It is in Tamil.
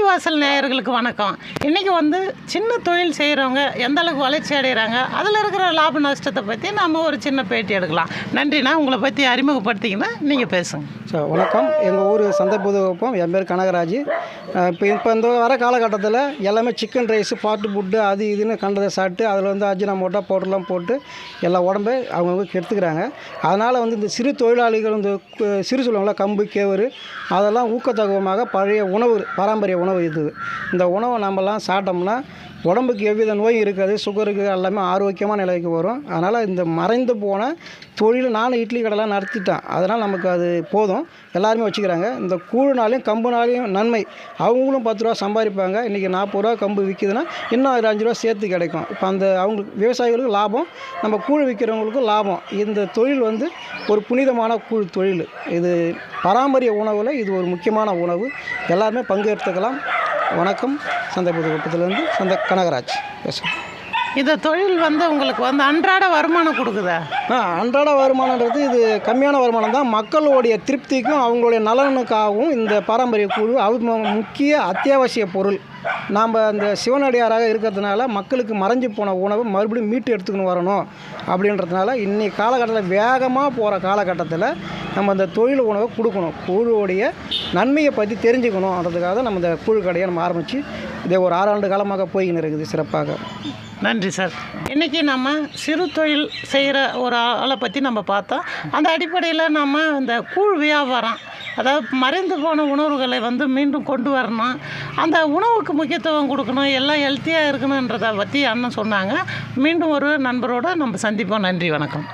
வாசல் நேயர்களுக்கு வணக்கம். இன்றைக்கி சின்ன தொழில் செய்கிறவங்க எந்த அளவுக்கு வளர்ச்சி அடைகிறாங்க, அதில் இருக்கிற லாப நஷ்டத்தை பற்றி நம்ம ஒரு சின்ன பேட்டி எடுக்கலாம். நன்றிண்ணா. உங்களை பற்றி அறிமுகப்படுத்திங்கன்னா நீங்கள் பேசுங்க. சார் வணக்கம். எங்கள் ஊர் சந்தை புதுவப்பம். என் பேர் கனகராஜ். இப்போ இந்த வர காலகட்டத்தில் எல்லாமே சிக்கன் ரைஸு ஃபாஸ்ட் ஃபுட்டு அது இதுன்னு கண்டதை சாப்பிட்டு அதில் அஜினமோட்டோ பவுடர்லாம் போட்டு எல்லா உடம்பை அவங்க கெடுத்துக்கிறாங்க. அதனால் இந்த சிறு தொழிலாளிகள் சிறு சொல்லுவாங்களா கம்பு கேவரு அதெல்லாம் ஊக்கத்தகுவமாக பழைய உணவு பாரம்பரிய உணவு இது. இந்த உணவை நம்மலாம் சாப்பிட்டோம்னா உடம்புக்கு எவ்வித நோயும் இருக்காது, சுகருக்கு எல்லாமே ஆரோக்கியமான நிலைக்கு வரும். அதனால் இந்த மறைந்து போன தொழில் நானும் இட்லி கடைலாம் நடத்திட்டேன். அதனால் நமக்கு அது போதும், எல்லாருமே வச்சுக்கிறாங்க. இந்த கூழுனாலையும் கம்புனாலையும் நன்மை. அவங்களும் 10 ரூபா சம்பாதிப்பாங்க. இன்றைக்கி 40 ரூபா கம்பு விற்கிதுன்னா இன்னும் ஒரு 5 ரூபா சேர்த்து கிடைக்கும். இப்போ அவங்களுக்கு விவசாயிகளுக்கு லாபம், நம்ம கூழ் விற்கிறவங்களுக்கும் லாபம். இந்த தொழில் ஒரு புனிதமான கூழ் தொழில். இது பாரம்பரிய உணவில் இது ஒரு முக்கியமான உணவு. எல்லாருமே பங்கெடுத்துக்கலாம். வணக்கம். சந்தை புதுவப்பத்திலேருந்து சந்தை கனகராஜ் பேசுகிறேன். இந்த தொழில் உங்களுக்கு அன்றாட வருமானம் கொடுக்குதா? அன்றாட வருமானன்றது இது கம்மியான வருமானம் தான். மக்களுடைய திருப்திக்கும் அவங்களுடைய நலனுக்காகவும் இந்த பாரம்பரிய குழு முக்கிய அத்தியாவசிய பொருள். நாம் இந்த சிவனடியாராக இருக்கிறதுனால மக்களுக்கு மறைஞ்சு போன உணவு மறுபடியும் மீட்டு எடுத்துக்கணும் வரணும் அப்படின்றதுனால இன்றைக்கி காலகட்டத்தில் வேகமாக போகிற காலகட்டத்தில் நம்ம இந்த தொழில் உணவை கொடுக்கணும். கூழுடைய நன்மையை பற்றி தெரிஞ்சுக்கணுன்றதுக்காக நம்ம இந்த கூழ் கடையை நம்ம ஆரம்பித்து இதே ஒரு 6 ஆண்டு காலமாக போய்கின்னு இருக்குது சிறப்பாக. நன்றி சார். இன்றைக்கி நம்ம சிறு தொழில் செய்கிற ஒரு ஆளை பற்றி நம்ம பார்த்தோம். அந்த அடிப்படையில் நம்ம இந்த கூழ் வியாபாரம், அதாவது மறைந்து போன உணவுகளை மீண்டும் கொண்டு வரணும், அந்த உணவுக்கு முக்கியத்துவம் கொடுக்கணும், எல்லாம் ஹெல்த்தியாக இருக்கணுன்றதை பற்றி அண்ணன் சொன்னாங்க. மீண்டும் ஒரு நண்பரோடு நம்ம சந்திப்போம். நன்றி, வணக்கம்.